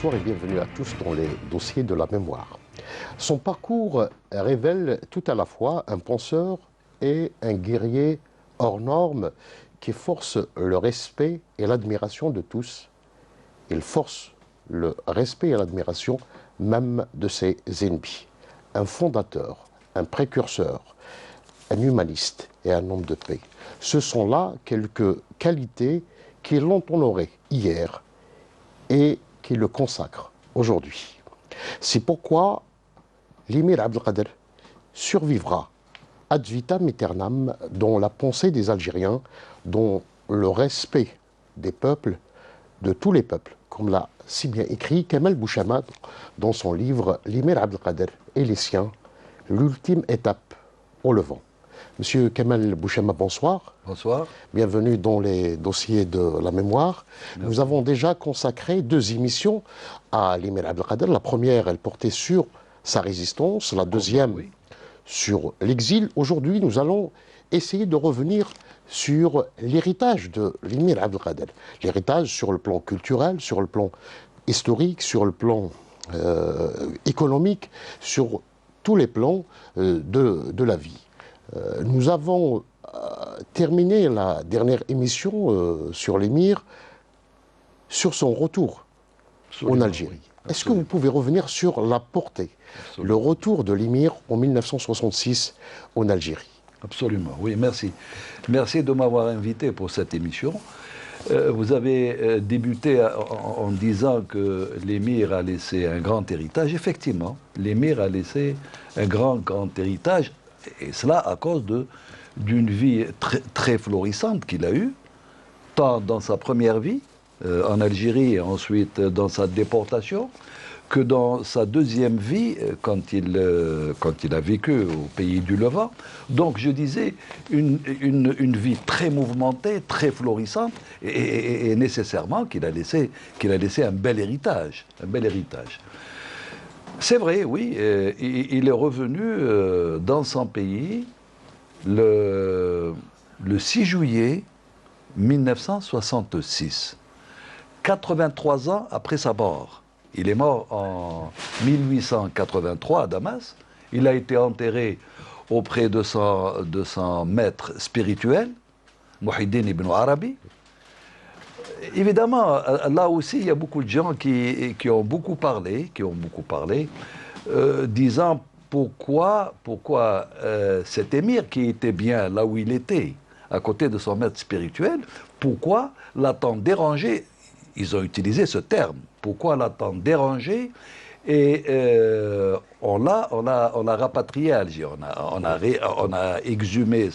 bonsoir et bienvenue à tous dans les dossiers de la mémoire. Son parcours révèle tout à la fois un penseur et un guerrier hors norme qui force le respect et l'admiration de tous. Il force le respect et l'admiration même de ses ennemis. Un fondateur, un précurseur, un humaniste et un homme de paix. Ce sont là quelques qualités qui l'ont honoré hier et qui le consacrent aujourd'hui. C'est pourquoi l'émir Abdelkader survivra ad vitam aeternam dans la pensée des Algériens, dans le respect des peuples, de tous les peuples, comme l'a si bien écrit Kamel Bouchama dans son livre L'émir Abdelkader et les siens, l'ultime étape au Levant. Monsieur Kamel Bouchama, bonsoir. Bonsoir. Bienvenue dans les dossiers de la mémoire. Merci. Nous avons déjà consacré 2 émissions à l'émir Abdelkader. La première, elle portait sur sa résistance. La deuxième, oui, sur l'exil. Aujourd'hui, nous allons essayer de revenir sur l'héritage de l'émir Abdelkader. L'héritage sur le plan culturel, sur le plan historique, sur le plan économique, sur tous les plans de la vie. Nous avons terminé la dernière émission sur l'émir sur son retour en Algérie. Oui, est-ce que vous pouvez revenir sur la portée, le retour de l'émir en 1966 en Algérie? Absolument, oui, merci. Merci de m'avoir invité pour cette émission. Vous avez débuté en disant que l'émir a laissé un grand héritage. Effectivement, l'émir a laissé un grand héritage, et cela à cause d'une vie très florissante qu'il a eue, tant dans sa première vie en Algérie et ensuite dans sa déportation, que dans sa deuxième vie quand il a vécu au pays du Levant. Donc je disais une vie très mouvementée, très florissante, et nécessairement qu'il a laissé un bel héritage. C'est vrai, oui, il est revenu dans son pays le 6 juillet 1966, 83 ans après sa mort. Il est mort en 1883 à Damas. Il a été enterré auprès de son maître spirituel, Mouhidine ibn Arabi. Évidemment, là aussi, il y a beaucoup de gens qui ont beaucoup parlé, disant pourquoi cet émir qui était bien là où il était, à côté de son maître spirituel, pourquoi l'a-t-on dérangé? Ils ont utilisé ce terme. Pourquoi l'a-t-on dérangé? Et on l'a rapatrié à Alger. On a exhumé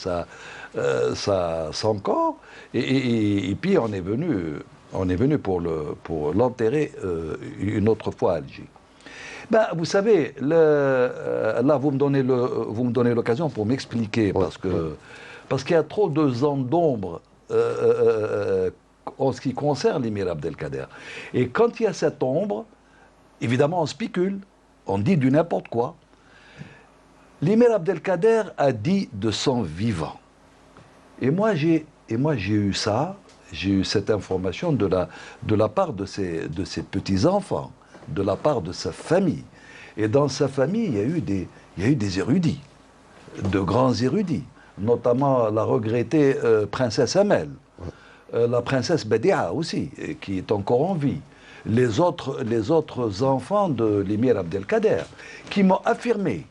son corps et puis on est venu pour l'enterrer une autre fois à Alger. Ben, vous savez, là vous me donnez l'occasion pour m'expliquer, parce qu'il y a trop de zones d'ombre en ce qui concerne l'émir Abdelkader. Et quand il y a cette ombre, évidemment on spécule, on dit du n'importe quoi. L'émir Abdelkader a dit de son vivant. Et moi j'ai eu cette information de la part de ses petits-enfants, de la part de sa famille. Et dans sa famille, il y a eu des érudits, de grands érudits, notamment la regrettée princesse Amel, la princesse Badia aussi, qui est encore en vie, les autres enfants de l'émir Abdelkader, qui m'ont affirmé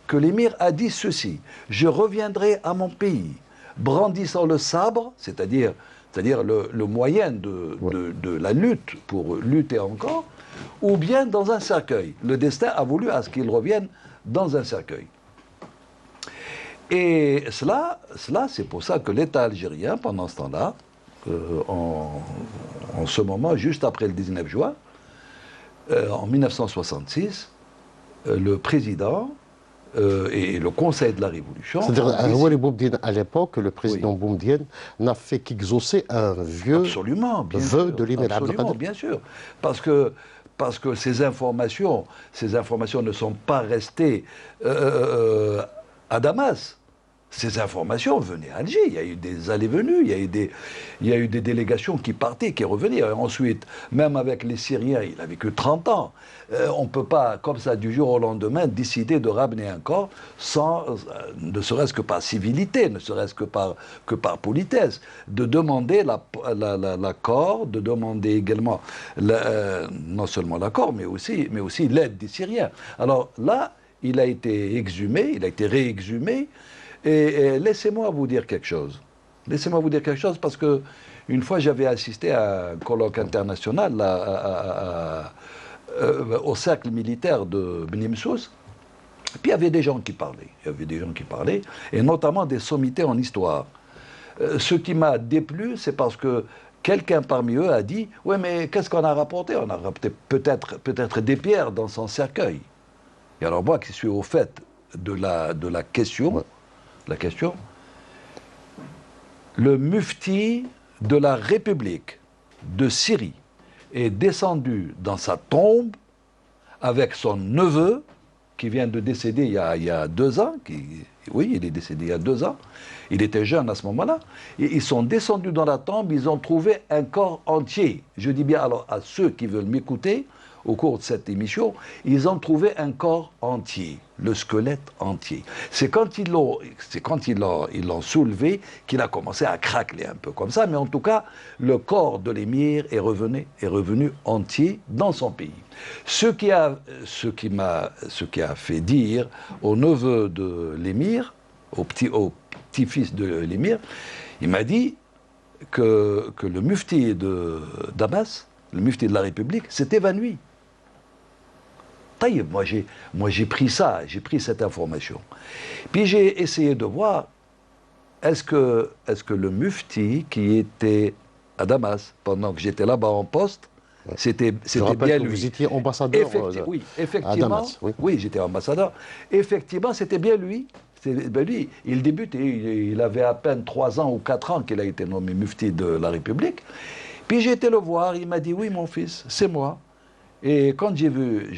que l'émir a dit ceci: je reviendrai à mon pays, brandissant le sabre, c'est-à-dire le moyen de la lutte, pour lutter encore, ou bien dans un cercueil. Le destin a voulu à ce qu'il revienne dans un cercueil. Et cela c'est pour ça que l'État algérien, pendant ce temps-là, en ce moment, juste après le 19 juin, en 1966, le président et le Conseil de la Révolution... C'est-à-dire, à l'époque, le président Boumedienne n'a fait qu'exaucer un vieux vœu de l'émir Abdelkader. Bien sûr, parce que ces informations ne sont pas restées à Damas. ces informations venaient à Alger. Il y a eu des allées-venues, il y a eu des délégations qui partaient, qui revenaient. Et ensuite, même avec les Syriens, il avait que 30 ans. On ne peut pas, comme ça, du jour au lendemain, décider de ramener un corps sans, ne serait-ce que par civilité, ne serait-ce que par politesse, de demander l'accord, de demander également non seulement l'accord, mais aussi l'aide des Syriens. Alors là, il a été exhumé, il a été réexhumé. Et laissez-moi vous dire quelque chose. Laissez-moi vous dire quelque chose parce que une fois j'avais assisté à un colloque international au cercle militaire de Beni Msous. Puis il y avait des gens qui parlaient. Il y avait des gens qui parlaient, et notamment des sommités en histoire. Ce qui m'a déplu, c'est parce que quelqu'un parmi eux a dit « Ouais, mais qu'est-ce qu'on a rapporté? On a rapporté peut-être des pierres dans son cercueil. » Et alors moi qui suis au fait de la question, le mufti de la République de Syrie est descendu dans sa tombe avec son neveu qui vient de décéder il y a 2 ans. Oui, il est décédé il y a 2 ans. Il était jeune à ce moment-là. Et ils sont descendus dans la tombe, ils ont trouvé un corps entier. Je dis bien alors à ceux qui veulent m'écouter, au cours de cette émission, ils ont trouvé un corps entier, le squelette entier. C'est quand ils l'ont soulevé qu'il a commencé à craqueler un peu comme ça, mais en tout cas, le corps de l'émir est revenu entier dans son pays. Ce qui a fait dire au neveu de l'émir, au petit-fils de l'émir, il m'a dit que le mufti de Damas, le mufti de la République, s'est évanoui. Moi j'ai pris cette information. Puis j'ai essayé de voir, est-ce que le mufti qui était à Damas, pendant que j'étais là-bas en poste, c'était bien lui. Vous étiez ambassadeur oui, effectivement, à Damas. Oui, j'étais ambassadeur. Effectivement, c'était bien lui. Lui, il débutait, il avait à peine 3 ans ou 4 ans qu'il a été nommé mufti de la République. Puis j'ai été le voir, il m'a dit, oui mon fils, c'est moi. Et quand j'ai vu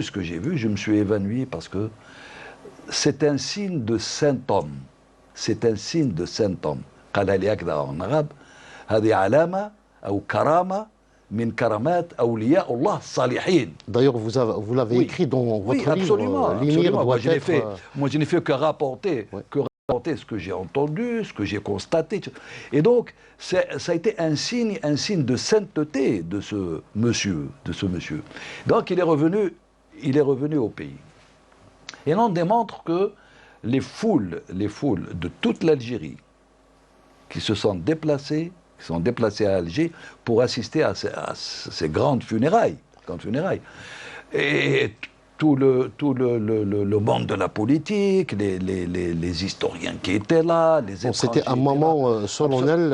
ce que j'ai vu, je me suis évanoui parce que c'est un signe de saint homme. C'est un signe de saint homme. قال لي هكذا en arabe, هذه علامة أو كرامة من كرامات أولياء الله الصالحين. D'ailleurs, vous l'avez écrit dans votre livre. L'émir doit moi, je n'ai fait que rapporter, ce que j'ai entendu, ce que j'ai constaté. Et donc, ça a été un signe de sainteté de ce monsieur. Donc, il est revenu au pays. Et l'on démontre que les foules de toute l'Algérie qui se sont déplacées à Alger pour assister à ces grandes funérailles. Et tout le monde de la politique, les historiens qui étaient là, les étrangers. C'était un moment solennel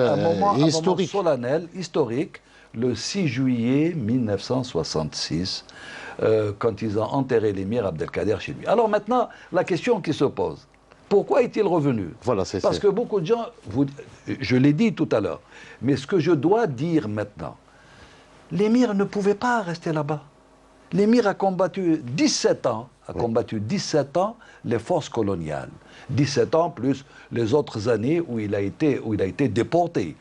et historique. Un moment solennel, historique, le 6 juillet 1966, quand ils ont enterré l'émir Abdelkader chez lui. Alors maintenant, la question qui se pose, pourquoi est-il revenu? Parce que beaucoup de gens, je l'ai dit tout à l'heure, mais ce que je dois dire maintenant, l'émir ne pouvait pas rester là-bas. L'émir a combattu 17 ans, les forces coloniales. 17 ans plus les autres années où il a été déporté.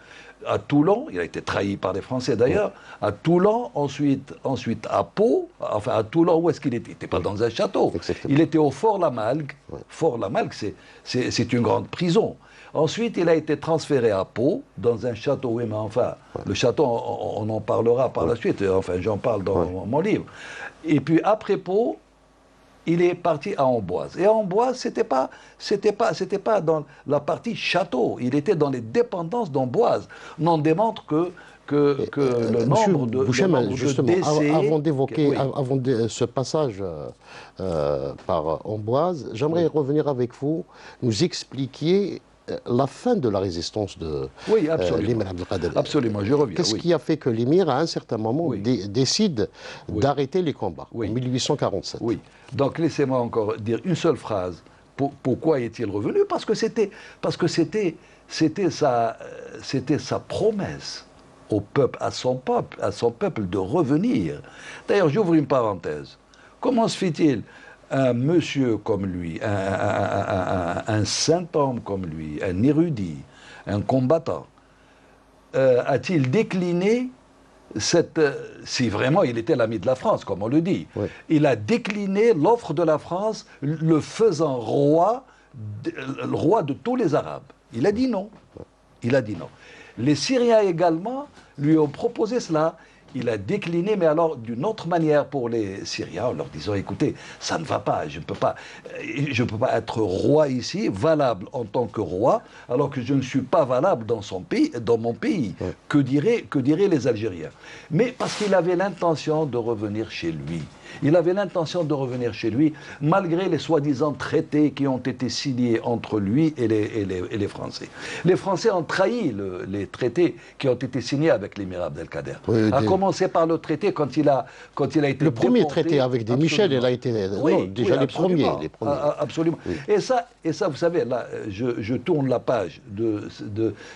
À Toulon, il a été trahi par les Français d'ailleurs, à Toulon, ensuite à Pau, enfin à Toulon, où est-ce qu'il était? Il n'était pas dans un château, il était au Fort Lamalgue. Fort Lamalgue, c'est une grande prison. Ensuite, il a été transféré à Pau, dans un château, oui, mais enfin, le château, on en parlera par la suite, enfin, j'en parle dans mon livre. Et puis, après Pau, il est parti à Amboise. Et à Amboise, c'était pas dans la partie château, il était dans les dépendances d'Amboise. On démontre que le nombre de décès... Avant d'évoquer ce passage par Amboise, j'aimerais revenir avec vous, nous expliquer la fin de la résistance de l'émir Abdelkader. Absolument, je reviens. Qu'est-ce qui a fait que l'émir, à un certain moment, décide d'arrêter les combats, en 1847? Oui, donc laissez-moi encore dire une seule phrase. Pourquoi est-il revenu? Parce que c'était sa promesse au peuple, à son peuple de revenir. D'ailleurs, j'ouvre une parenthèse. Comment se fait-il un monsieur comme lui, un un saint homme comme lui, un érudit, un combattant, a-t-il décliné si vraiment il était l'ami de la France, comme on le dit, Oui. il a décliné l'offre de la France, le faisant roi, le roi de tous les Arabes. Il a dit non. Il a dit non. Les Syriens également lui ont proposé cela. Il a décliné, mais alors d'une autre manière pour les Syriens, en leur disant, écoutez, ça ne va pas, je ne peux pas être roi ici, valable en tant que roi, alors que je ne suis pas valable dans mon pays. Ouais. Que diraient les Algériens? Mais parce qu'il avait l'intention de revenir chez lui. Il avait l'intention de revenir chez lui, malgré les soi-disant traités qui ont été signés entre lui et les Français. Les Français ont trahi les traités qui ont été signés avec l'émir Abdelkader. Oui, a commencé par le traité quand il a été le premier déporté. traité avec des Michel, il a été déjà les premiers. Absolument. Oui. Et ça, vous savez, là, je tourne la page de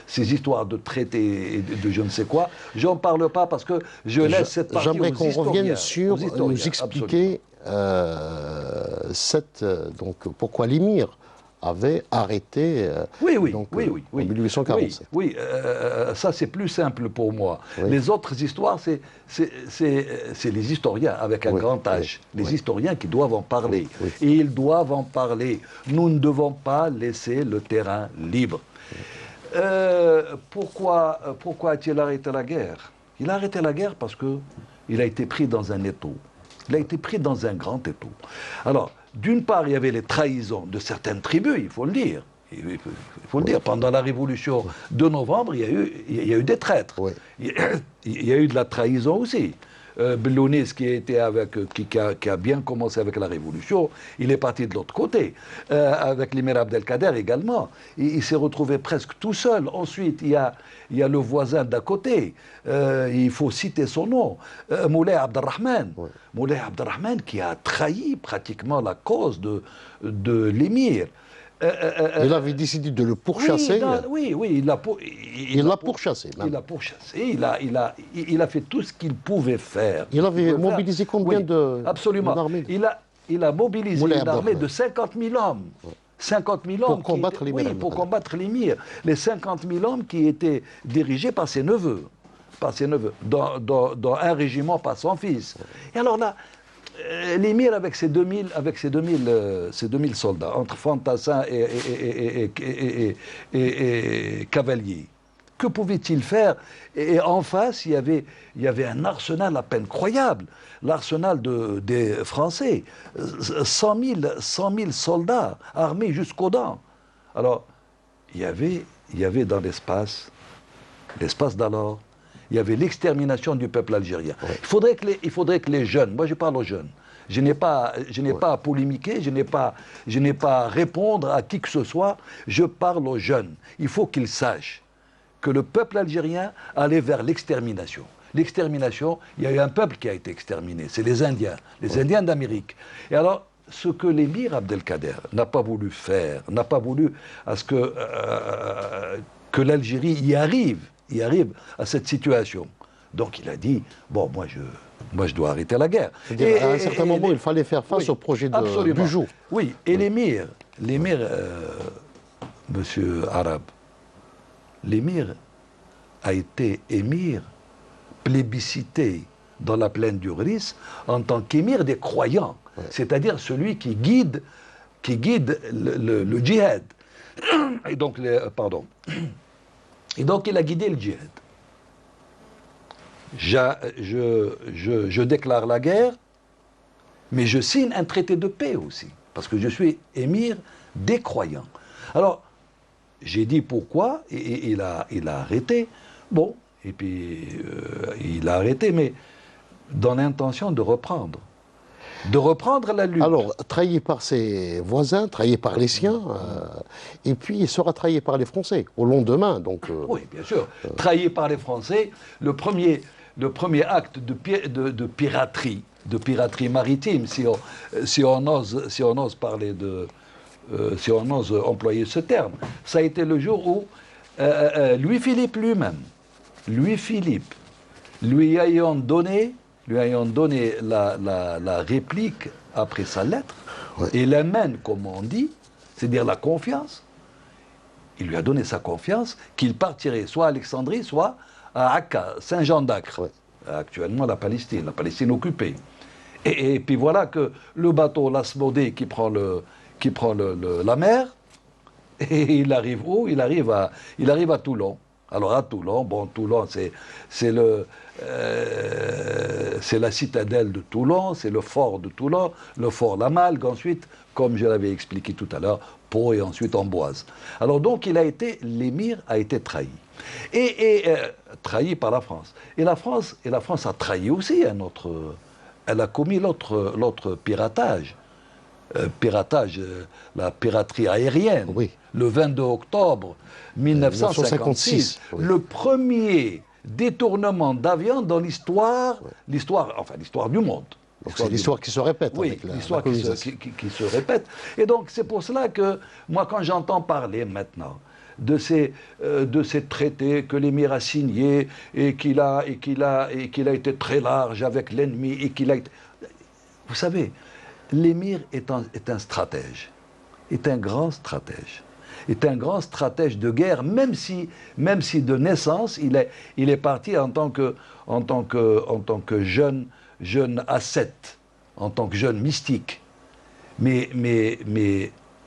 ces histoires de traités et de je ne sais quoi. J'en parle pas parce que je laisse cette partie aux J'aimerais qu'on revienne sur nous expliquer donc pourquoi l'émir avait arrêté en 1847. Oui, ça c'est plus simple pour moi. Oui. Les autres histoires, c'est les historiens avec un grand H. Les historiens qui doivent en parler. Oui. Et ils doivent en parler. Nous ne devons pas laisser le terrain libre. Pourquoi a-t-il arrêté la guerre? Il a arrêté la guerre parce qu'il a été pris dans un étau. Il a été pris dans un grand étau. Alors, d'une part, il y avait les trahisons de certaines tribus, il faut le dire. Il faut le dire. Pendant la révolution de novembre, il y a eu des traîtres. Oui. Il y a eu de la trahison aussi. Belounis, qui a bien commencé avec la révolution, il est parti de l'autre côté. Avec l'émir Abdelkader également. Il s'est retrouvé presque tout seul. Ensuite, il y a le voisin d'à côté. Il faut citer son nom. Moulay Abdelrahman. Oui. Moulay Abdelrahman qui a trahi pratiquement la cause de l'émir. Il avait décidé de le pourchasser. Oui, il l'a pourchassé. Il l'a pourchassé. Il a fait tout ce qu'il pouvait faire. Il avait mobilisé combien d'armées? Il a mobilisé une armée de 50 000 hommes. 50 000 hommes pour combattre l'émir. Oui, pour combattre l'émir. Les 50 000 hommes qui étaient dirigés par ses neveux. Dans un régiment par son fils. Et alors là, l'émir avec ses 2000 soldats, entre fantassins et cavaliers, que pouvait-il faire? Et en face, il y avait un arsenal à peine croyable, l'arsenal des Français, 100 000 soldats armés jusqu'aux dents. Alors, il y avait dans l'espace d'alors, il y avait l'extermination du peuple algérien. Ouais. Il faudrait que les jeunes, moi je parle aux jeunes, je n'ai pas à polémiquer, je n'ai pas à répondre à qui que ce soit, je parle aux jeunes. Il faut qu'ils sachent que le peuple algérien allait vers l'extermination. L'extermination, il y a eu un peuple qui a été exterminé, c'est les Indiens, Indiens d'Amérique. Et alors, ce que l'émir Abdelkader n'a pas voulu faire, n'a pas voulu à ce que l'Algérie y arrive à cette situation. Donc il a dit, bon, moi je dois arrêter la guerre. À un certain moment, il fallait faire face au projet du jour. Oui, et l'émir, monsieur Arabe, l'émir a été émir plébiscité dans la plaine du Ris en tant qu'émir des croyants, c'est-à-dire celui qui guide le djihad. Et donc, Et donc il a guidé le djihad. Je déclare la guerre, mais je signe un traité de paix aussi, parce que je suis émir des croyants. Alors, j'ai dit pourquoi, et il a arrêté. Bon, et puis il a arrêté, mais dans l'intention de reprendre la lutte. Alors, trahi par ses voisins, trahi par les siens, et puis il sera trahi par les Français au lendemain. Donc, oui, bien sûr. Trahi par les Français, le premier acte de piraterie maritime, si on ose parler si on ose employer ce terme, ça a été le jour où Louis-Philippe lui-même, lui ayant donné la réplique après sa lettre, et la mène, comme on dit, c'est-à-dire la confiance. Il lui a donné sa confiance qu'il partirait soit à Alexandrie, soit à Akka, Saint-Jean d'Acre, actuellement la Palestine occupée. Et puis voilà que le bateau l'Asmodée qui prend la mer, et il arrive où? Il arrive à Toulon. Alors à Toulon, bon, Toulon, c'est la citadelle de Toulon, c'est le fort de Toulon, le fort Lamalgue, ensuite, comme je l'avais expliqué tout à l'heure, Pau et ensuite Amboise. Alors donc, l'émir a été trahi. Et trahi par la France. Et la France a trahi aussi elle a commis l'autre piratage. La piraterie aérienne. Oui. Le 22 octobre 1956, oui. le premier détournement d'avion dans l'histoire du monde. Donc c'est l'histoire qui se répète. Oui, avec l'histoire la qui se répète. Et donc c'est pour cela que moi quand j'entends parler maintenant de ces traités que l'émir a signés et qu'il a été très large avec l'ennemi et qu'il a été... Vous savez, l'émir est un stratège, est un grand stratège. Est un grand stratège de guerre, même si de naissance, il est parti en tant que jeune ascète, en tant que jeune mystique. Mais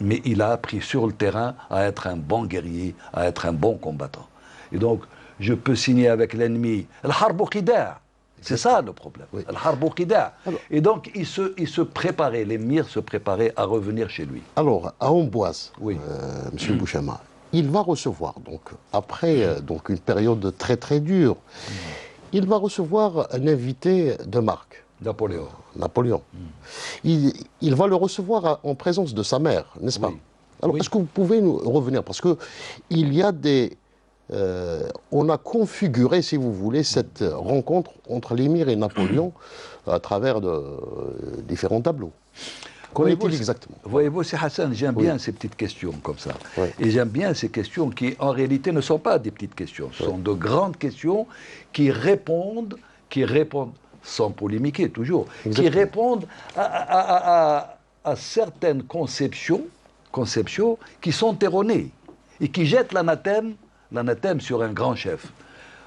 il a appris sur le terrain à être un bon guerrier, à être un bon combattant. Et donc, je peux signer avec l'ennemi. Al-Harbu Qida'. C'est ça le problème. Oui. Al-Harbu Qida'. Et donc, il se préparait, l'émir se préparait à revenir chez lui. Alors, à Amboise, Oui. M. Bouchama, il va recevoir, donc, après donc une période très très dure, il va recevoir un invité de marque. Napoléon. Il va le recevoir en présence de sa mère, n'est-ce pas? Oui. Alors, Oui. est-ce que vous pouvez nous revenir? Parce que il y a on a configuré, si vous voulez, cette rencontre entre l'émir et Napoléon à travers différents tableaux. Qu'en est-il exactement? Voyez-vous, c'est Hassan, j'aime bien ces petites questions comme ça. Oui. Et j'aime bien ces questions qui, en réalité, ne sont pas des petites questions. Ce sont de grandes questions qui répondent sans polémiquer toujours, qui répondent à certaines conceptions qui sont erronées et qui jettent l'anathème sur un grand chef.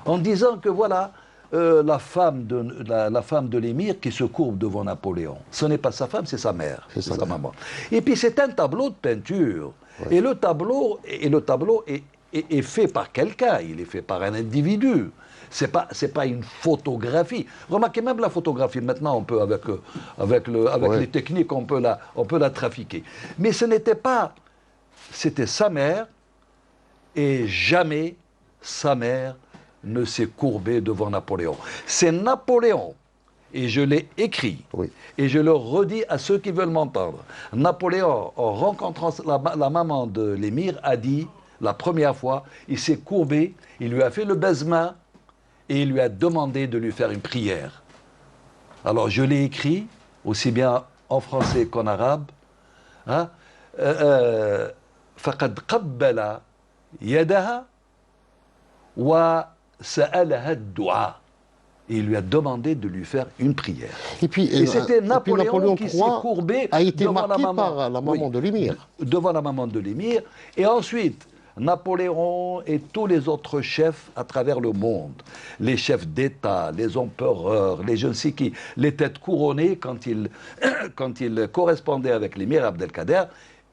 En disant que voilà, la femme de l'émir qui se courbe devant Napoléon. Ce n'est pas sa femme, c'est sa mère, c'est sa maman. Et puis c'est un tableau de peinture. Ouais. Et le tableau est fait par quelqu'un, il est fait par un individu. C'est pas une photographie. Remarquez, même la photographie, maintenant, on peut, avec les techniques, on peut la trafiquer. Mais ce n'était pas... C'était sa mère, et jamais sa mère ne s'est courbée devant Napoléon. C'est Napoléon, et je l'ai écrit, et je le redis à ceux qui veulent m'entendre. Napoléon, en rencontrant la maman de l'émir, a dit, la première fois, il s'est courbé, il lui a fait le baise-main, et il lui a demandé de lui faire une prière. Alors je l'ai écrit, aussi bien en français qu'en arabe. فَقَدْ قَبَّلَ يَدَهَا وَسَأَلَهَا الدُّعَاء. Et il lui a demandé de lui faire une prière. Et c'était Napoléon qui s'est courbé a été devant marqué la maman. par la maman de l'émir. Devant la maman de l'émir. Et ensuite, Napoléon et tous les autres chefs à travers le monde, les chefs d'État, les empereurs, les je ne sais qui, les têtes couronnées, quand ils correspondaient avec l'émir Abdelkader,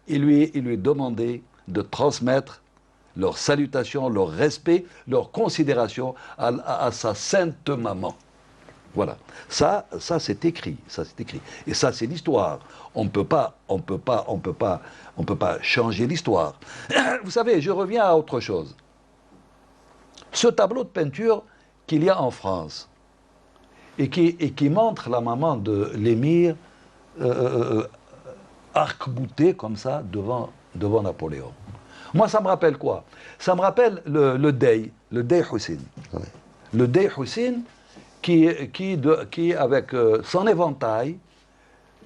il lui demandait de transmettre leur salutation, leur respect, leur considération à sa sainte maman. Voilà. Ça c'est écrit. Et ça, c'est l'histoire. On ne peut pas changer l'histoire. Vous savez, je reviens à autre chose. Ce tableau de peinture qu'il y a en France et qui montre la maman de l'émir arc-boutée comme ça devant Napoléon. Moi, ça me rappelle quoi? Ça me rappelle le Dey Hussein. Ouais. Le Dey Hussein qui avec son éventail,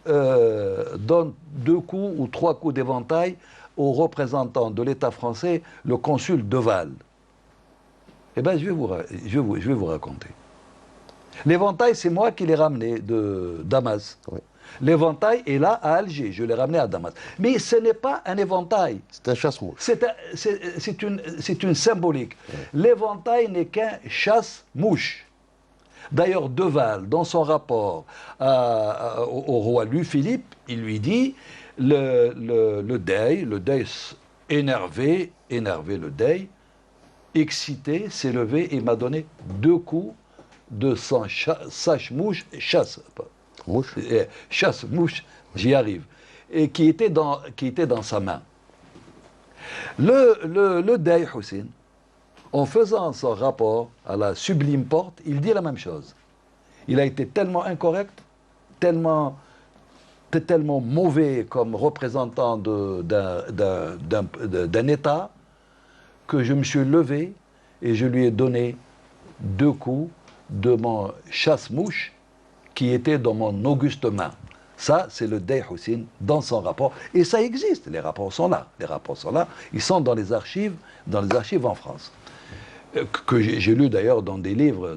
donne 2 coups ou 3 coups d'éventail au représentant de l'État français, le consul Deval. Eh bien, je vais vous raconter. L'éventail, c'est moi qui l'ai ramené de Damas. Oui. L'éventail est là à Alger, je l'ai ramené à Damas. Mais ce n'est pas un éventail. C'est un chasse-mouche. C'est une symbolique. L'éventail n'est qu'un chasse-mouche. D'ailleurs, Deval, dans son rapport au roi Louis-Philippe, il lui dit le Dey énervé le Dey, excité, s'est levé et m'a donné 2 coups de son sache-mouche, chasse-mouche, j'y arrive, et qui était dans sa main. Le Dey Hussein, en faisant son rapport à la sublime porte, il dit la même chose. Il a été tellement incorrect, tellement mauvais comme représentant d'un État, que je me suis levé et je lui ai donné 2 coups de mon chasse-mouche qui était dans mon auguste main. Ça, c'est le Dey Hussein dans son rapport. Et ça existe, les rapports sont là. Les rapports sont là, ils sont dans les archives en France. Que j'ai lu d'ailleurs dans des livres.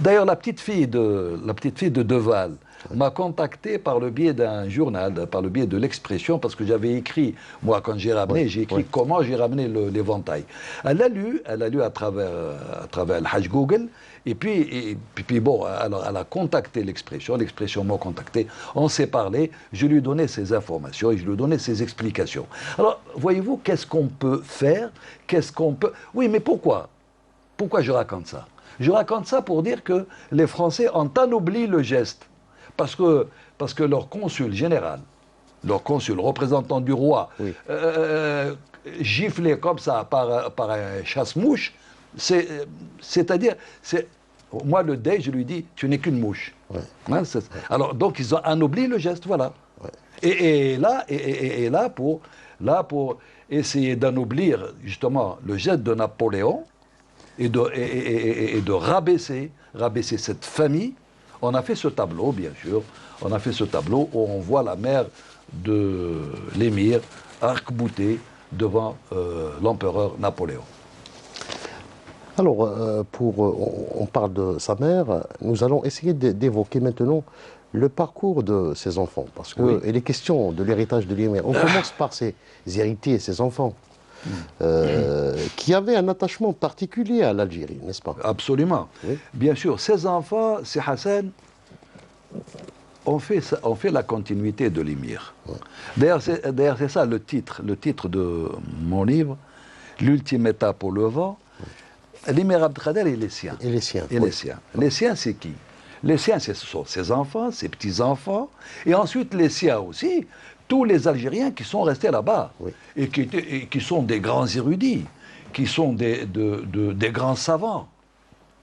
D'ailleurs, la petite fille de Deval m'a contacté par le biais d'un journal, par le biais de l'Expression, parce que j'avais écrit, moi quand j'ai ramené, j'ai écrit comment j'ai ramené l'éventail. Elle a lu à travers le Hajj Google, et puis bon, alors elle a contacté l'Expression m'a contacté, on s'est parlé, je lui ai donné ses informations et je lui ai donné ses explications. Alors, voyez-vous, qu'est-ce qu'on peut faire? Oui, mais pourquoi? Pourquoi je raconte ça? Je raconte ça pour dire que les Français ont anobli le geste. Parce que leur consul général, leur consul représentant du roi, giflé comme ça par un chasse-mouche, c'est-à-dire, moi le Dey, je lui dis, tu n'es qu'une mouche. Hein, alors donc ils ont anobli le geste, voilà. Et là pour essayer d'anoblir justement le geste de Napoléon et de rabaisser cette famille, on a fait ce tableau, bien sûr. On a fait ce tableau où on voit la mère de l'émir arc-boutée devant l'empereur Napoléon. Alors, on parle de sa mère. Nous allons essayer d'évoquer maintenant le parcours de ses enfants. Parce qu'il est question de l'héritage de l'émir. On commence par ses héritiers, ses enfants. Qui avaient un attachement particulier à l'Algérie, n'est-ce pas? Absolument. Oui. Bien sûr, ces enfants, c'est Hassan, on fait la continuité de l'émir. Ouais. D'ailleurs, c'est ça le titre de mon livre, L'ultime étape au Levant. L'émir Abdelkader et les siens. Et les siens. Les siens, c'est qui? Les siens, ce sont ses enfants, ses petits-enfants, et ensuite les siens aussi. Tous les Algériens qui sont restés là-bas et qui sont des grands érudits, qui sont des grands savants,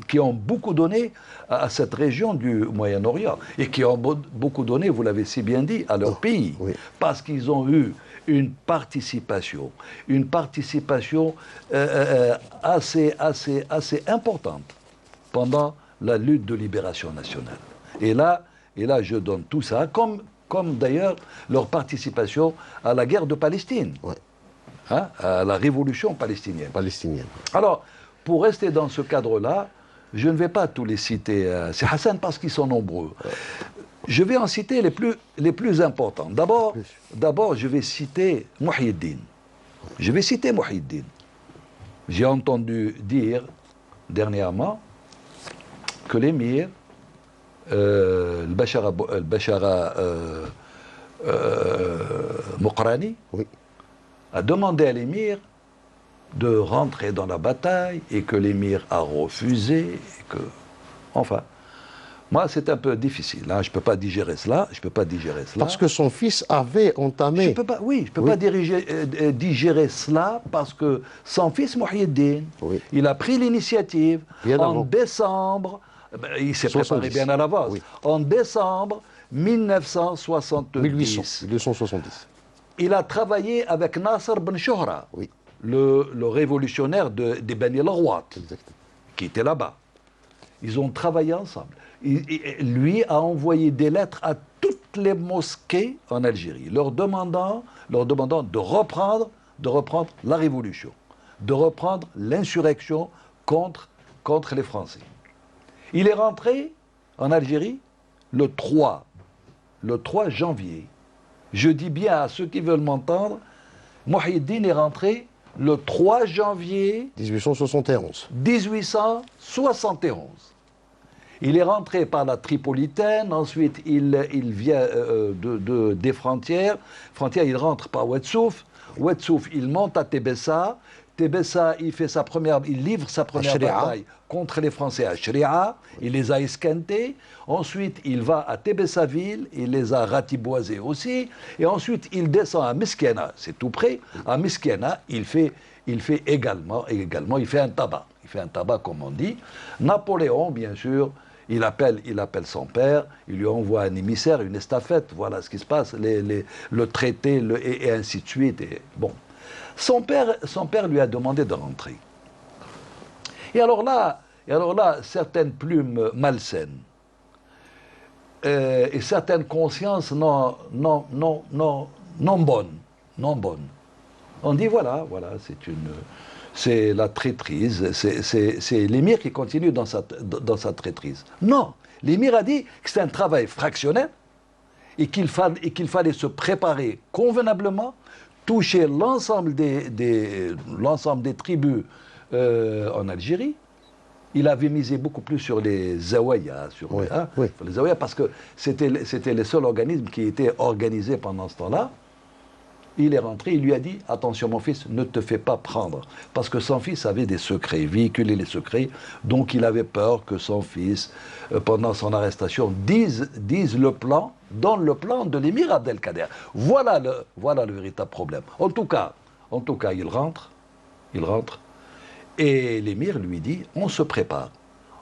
qui ont beaucoup donné à cette région du Moyen-Orient et qui ont beaucoup donné, vous l'avez si bien dit, à leur pays, parce qu'ils ont eu une participation assez importante pendant la lutte de libération nationale. Et là, je donne tout ça comme d'ailleurs leur participation à la guerre de Palestine, hein, à la révolution palestinienne. Alors, pour rester dans ce cadre-là, je ne vais pas tous les citer, c'est Hassan parce qu'ils sont nombreux. Je vais en citer les plus importants. D'abord, je vais citer Mouhyiddin. J'ai entendu dire dernièrement que l'émir Bachara Mokrani a demandé à l'émir de rentrer dans la bataille et que l'émir a refusé. Enfin, moi c'est un peu difficile. Hein, je ne peux pas digérer cela. Parce que son fils avait entamé. Je ne peux pas digérer cela parce que son fils Mouhyiddin, il a pris l'initiative en décembre. Il s'est préparé bien à l'avance. En décembre 1870, il a travaillé avec Nasser Ben Chouhra, le révolutionnaire des Beni Larouat, qui était là-bas. Ils ont travaillé ensemble. Lui a envoyé des lettres à toutes les mosquées en Algérie, leur demandant de reprendre la révolution, de reprendre l'insurrection contre les Français. Il est rentré en Algérie le 3 le 3 janvier. Je dis bien à ceux qui veulent m'entendre, Mouhyiddin est rentré le 3 janvier 1871. 1871. Il est rentré par la Tripolitaine, ensuite il vient des frontières. Il rentre par Ouedsouf. Ouedsouf, il monte à Tébessa. Tébessa, il livre sa première bataille contre les Français à Shri'a. Il les a esquintés. Ensuite, il va à Tébessa-Ville. Il les a ratiboisés aussi. Et ensuite, il descend à Miskena. C'est tout près. À Miskena, il fait également, il fait un tabac. Il fait un tabac, comme on dit. Napoléon, bien sûr, il appelle son père, il lui envoie un émissaire, une estafette, voilà ce qui se passe, le traité, et ainsi de suite. Et, bon. Son père lui a demandé de rentrer. Et alors là, certaines plumes malsaines et certaines consciences non bonnes. On dit voilà, c'est la traîtrise, c'est l'émir qui continue dans sa traîtrise. Non, l'émir a dit que c'est un travail fractionnel et qu'il fallait se préparer convenablement, toucher l'ensemble des tribus en Algérie. Il avait misé beaucoup plus sur les zawayas, sur les zawayas, parce que c'était les seuls organismes qui étaient organisés pendant ce temps-là. Il est rentré, il lui a dit « Attention mon fils, ne te fais pas prendre ». Parce que son fils avait des secrets, véhiculait les secrets, donc il avait peur que son fils, pendant son arrestation, dise le plan, donne le plan de l'émir Abdelkader. Voilà le véritable problème. En tout cas, il rentre, et l'émir lui dit « On se prépare ».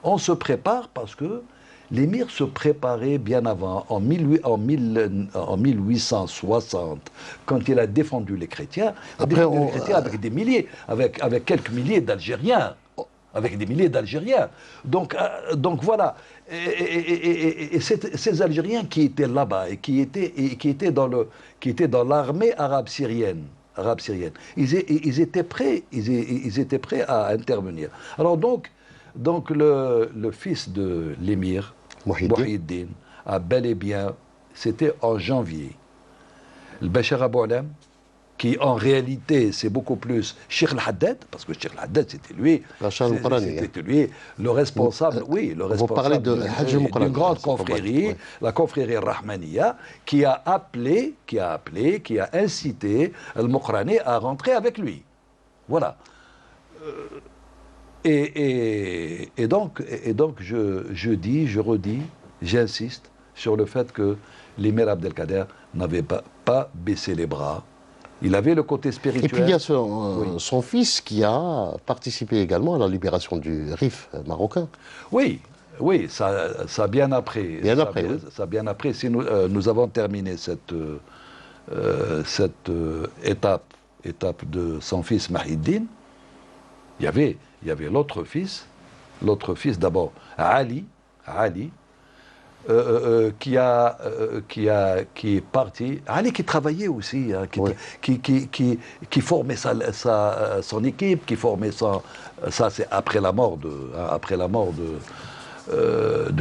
On se prépare parce que l'émir se préparait bien avant, en 1860, quand il a défendu les chrétiens, avec des milliers, avec quelques milliers d'Algériens. Avec des milliers d'Algériens. Donc voilà. Et ces Algériens qui étaient là-bas et qui étaient dans l'armée arabe syrienne, ils étaient prêts à intervenir. Alors donc le fils de l'émir, Mouhyiddin, a bel et bien, c'était en janvier, le Bachar Abou Alem, qui en réalité c'est beaucoup plus Cheikh al-Haddad, parce que Cheikh al-Haddad c'était lui le responsable, d'une grande confrérie, la confrérie Rahmaniya, qui a incité al-Mokrani à rentrer avec lui. Voilà. Et donc je redis, j'insiste sur le fait que l'émir Abdelkader n'avait pas baissé les bras. Il avait le côté spirituel. Et puis il y a son fils qui a participé également à la libération du Rif marocain. Oui, ça bien après. Ça bien après. Si nous avons terminé cette étape de son fils Mouhyiddin, il y avait l'autre fils d'abord, Ali, qui est parti, Ali qui travaillait aussi, hein, qui formait son équipe, qui formait ça c'est après la mort de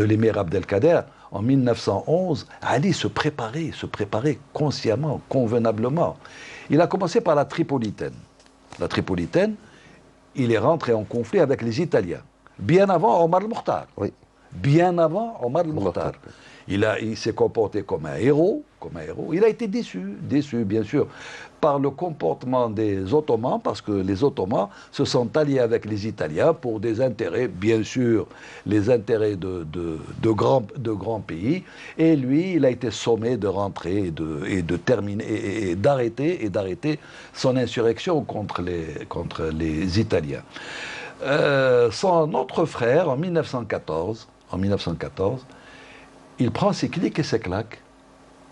l'émir Abdelkader. En 1911, Ali se préparait consciemment, convenablement. Il a commencé par la Tripolitaine. La Tripolitaine, il est rentré en conflit avec les Italiens, bien avant Omar el-Mokhtar. Oui. Bien avant Omar el-Mokhtar. Il s'est comporté comme un héros. Il a été déçu bien sûr, par le comportement des Ottomans, parce que les Ottomans se sont alliés avec les Italiens pour des intérêts, bien sûr, les intérêts de grands pays. Et lui, il a été sommé de rentrer et de terminer et d'arrêter son insurrection contre les Italiens. Son autre frère, en 1914, il prend ses clics et ses claques.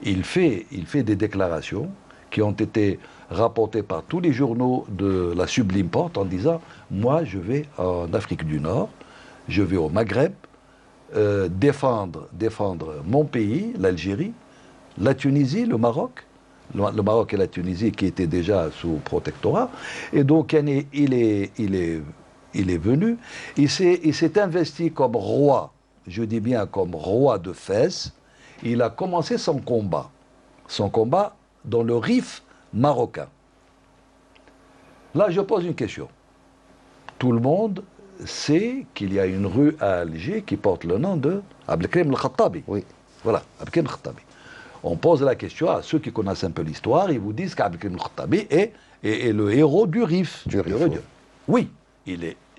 Il fait des déclarations qui ont été rapportées par tous les journaux de la Sublime Porte en disant « Moi, je vais en Afrique du Nord, je vais au Maghreb, défendre mon pays, l'Algérie, la Tunisie, le Maroc et la Tunisie qui étaient déjà sous protectorat. » Et donc, il est venu, il s'est investi comme roi, je dis bien comme roi de Fès. il a commencé son combat. Son combat dans le Rif marocain. Là, je pose une question. Tout le monde sait qu'il y a une rue à Alger qui porte le nom de Abdelkrim el-Khattabi. Oui. Voilà, Abdelkrim el-Khattabi. On pose la question à ceux qui connaissent un peu l'histoire, ils vous disent qu'Abdelkrim el-Khattabi est le héros du Rif. Oui,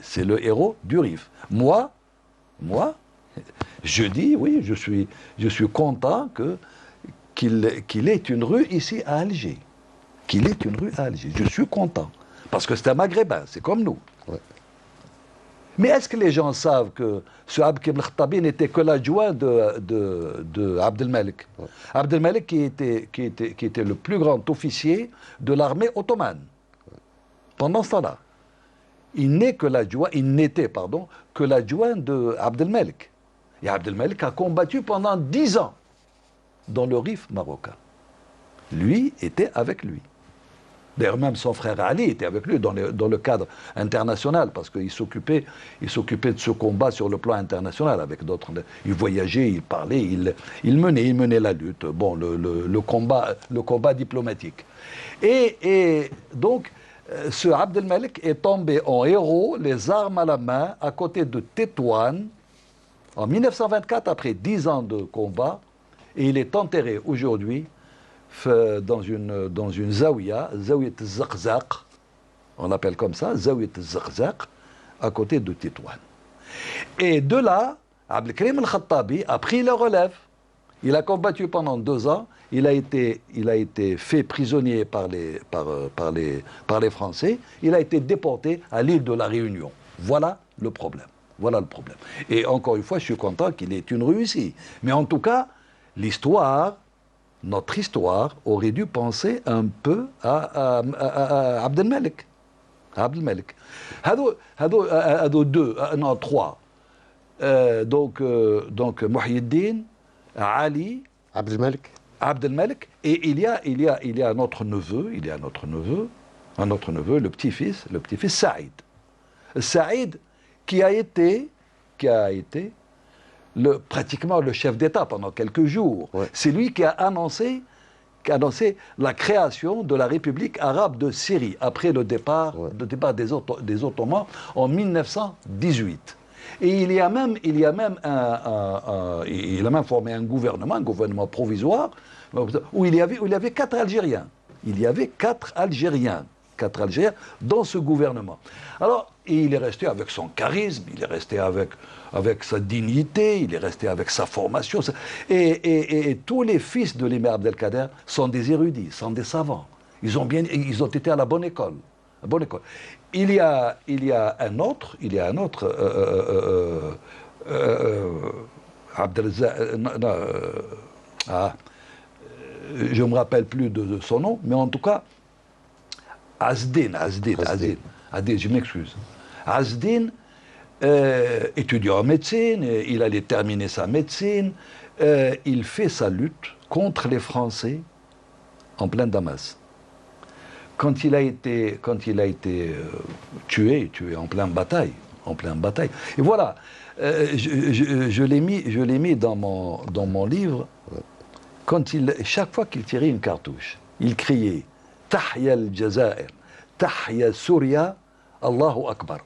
c'est le héros du Rif. Moi, je dis, oui, je suis content qu'il ait une rue ici à Alger. Qu'il ait une rue à Alger. Je suis content. Parce que c'est un Maghrébin, c'est comme nous. Ouais. Mais est-ce que les gens savent que ce Abdelkrim el-Khattabi n'était que l'adjoint de Abdelmalek? Ouais. Abdelmalek qui était le plus grand officier de l'armée ottomane. Pendant ce temps-là. Il n'était que l'adjoint de Abdelmalek. Et Abdelmalek a combattu pendant 10 ans dans le Rif marocain. Lui était avec lui. D'ailleurs, même son frère Ali était avec lui dans le cadre international, parce qu'il s'occupait de ce combat sur le plan international avec d'autres. Il voyageait, il parlait, il menait la lutte. Bon, le combat diplomatique. Et donc, ce Abdelmalek est tombé en héros, les armes à la main, à côté de Tétouan, en 1924, après 10 ans de combat, et il est enterré aujourd'hui dans une zawiya, Zawiyat al-Zakzak, on l'appelle comme ça, Zawiyat al-Zakzak, à côté de Tétouan. Et de là, Abdelkrim el-Khattabi a pris le relève. Il a combattu pendant 2 ans, il a été fait prisonnier par les Français, il a été déporté à l'île de la Réunion. Voilà le problème. Voilà le problème. Et encore une fois, je suis content qu'il ait une rue ici. Mais en tout cas, notre histoire aurait dû penser un peu à Abdelmalek. Abdelmalek. Hado deux, non, 3. Donc Mouhyiddin, Ali, Abdelmalek, et il y a notre neveu, le petit-fils Saïd. Saïd qui a été pratiquement le chef d'État pendant quelques jours. Ouais. C'est lui qui a annoncé la création de la République arabe de Syrie après le départ des Ottomans en 1918. Et il a même formé un gouvernement provisoire où il y avait 4 Algériens. Il y avait 4 Algériens dans ce gouvernement. Alors, il est resté avec son charisme, il est resté avec sa dignité, il est resté avec sa formation. Et tous les fils de l'émir Abdelkader sont des érudits, sont des savants. Ils ont été à la bonne école. Il y a un autre, je ne me rappelle plus de son nom, mais en tout cas, Azdin, je m'excuse. Azdin, étudiant en médecine, il allait terminer sa médecine, il fait sa lutte contre les Français en plein Damas. Quand il a été tué en pleine bataille. Et voilà, je l'ai mis dans mon livre. Chaque fois qu'il tirait une cartouche, il criait Tahya al-Jazair, Tahya Souria, Allahu Akbar.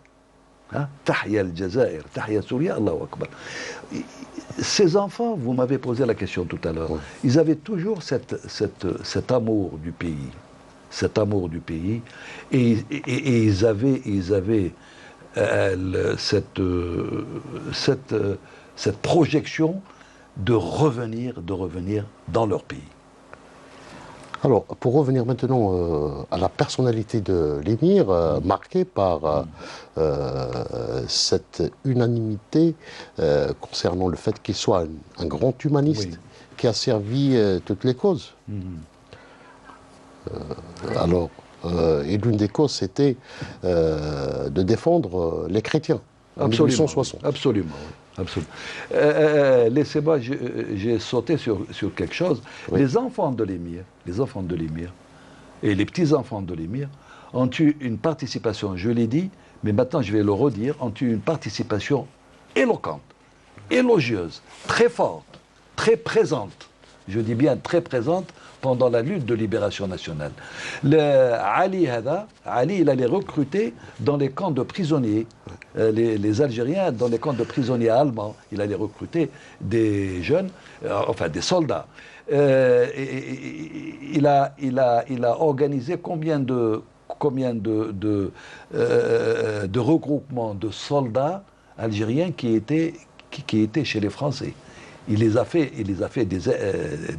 Tahya al-Jazair, Tahya Souria, Allahu Akbar. Ces enfants, vous m'avez posé la question tout à l'heure, ils avaient toujours cet amour du pays. Et ils avaient cette projection de revenir dans leur pays. Alors, pour revenir maintenant à la personnalité de l'émir, marquée par cette unanimité concernant le fait qu'il soit un grand humaniste qui a servi toutes les causes. Et l'une des causes, c'était de défendre les chrétiens en 1860. Absolument. Laissez-moi, j'ai sauté sur quelque chose. Oui. Les enfants de l'émir et les petits-enfants de l'émir ont eu une participation, je l'ai dit, mais maintenant je vais le redire, ont eu une participation éloquente, élogieuse, très forte très présente, je dis bien très présente, pendant la lutte de libération nationale. Ali, il allait recruter dans les camps de prisonniers, les Algériens dans les camps de prisonniers allemands. Il allait recruter des jeunes, enfin des soldats. Il a organisé combien de regroupements de soldats algériens qui étaient chez les Français. Il les a fait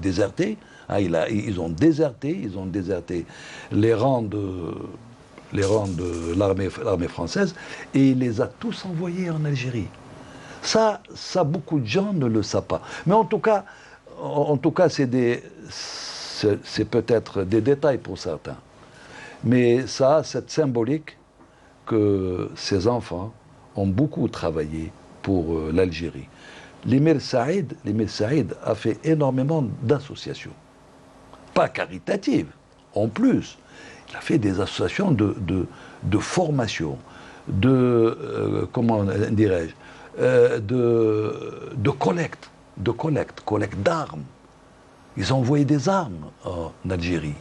déserter. Hein, ils ont déserté les rangs de l'armée française et il les a tous envoyés en Algérie. Ça, beaucoup de gens ne le savent pas. Mais en tout cas, c'est peut-être des détails pour certains. Mais ça a cette symbolique que ces enfants ont beaucoup travaillé pour l'Algérie. L'émir Saïd a fait énormément d'associations. Pas caritatives, en plus. Il a fait des associations de formation, comment dirais-je, de collecte d'armes. Ils ont envoyé des armes en Algérie.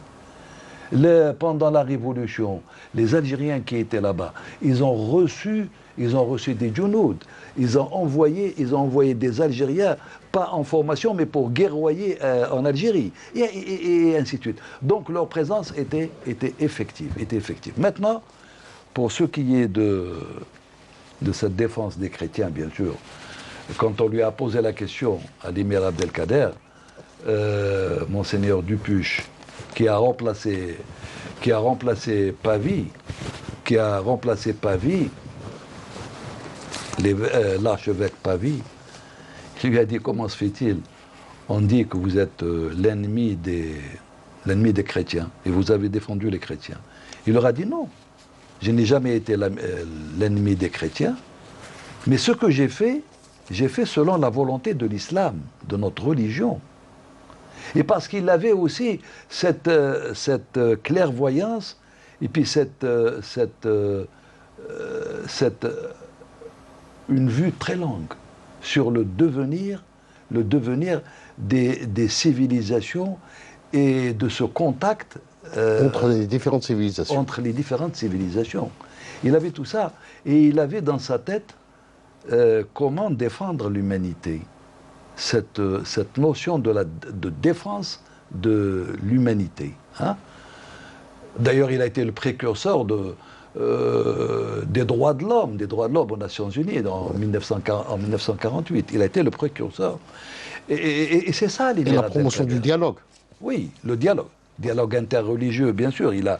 Pendant la Révolution, les Algériens qui étaient là-bas, ils ont reçu des djounoud. Ils ont envoyé des Algériens, pas en formation, mais pour guerroyer en Algérie, et ainsi de suite. Donc leur présence était effective. Maintenant, pour ce qui est de cette défense des chrétiens, bien sûr, quand on lui a posé la question à l'émir Abdelkader, Monseigneur Dupuche, qui a remplacé Pavie, l'archevêque Pavie, qui lui a dit: comment se fait-il? On dit que vous êtes l'ennemi des chrétiens, et vous avez défendu les chrétiens. Il leur a dit: non, je n'ai jamais été l'ennemi des chrétiens, mais ce que j'ai fait selon la volonté de l'islam, de notre religion. Et parce qu'il avait aussi cette clairvoyance, et puis une vue très longue sur le devenir des civilisations et de ce contact entre les différentes civilisations. Il avait tout ça, et il avait dans sa tête comment défendre l'humanité. Cette notion de défense de l'humanité. Hein? D'ailleurs, il a été le précurseur des droits de l'homme aux Nations Unies en 1948. Il a été le précurseur. Et c'est ça l'idée. Et la promotion du dialogue. Oui, le dialogue interreligieux, bien sûr. Il a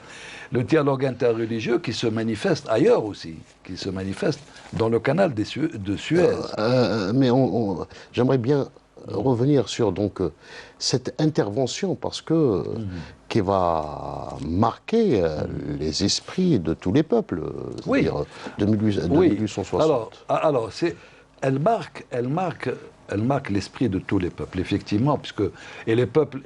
le dialogue interreligieux qui se manifeste ailleurs aussi, qui se manifeste dans le canal de Suez. Mais j'aimerais bien revenir sur cette intervention, parce que qui va marquer les esprits de tous les peuples, c'est-à-dire de 1860. Alors elle marque l'esprit de tous les peuples, effectivement, les peuples,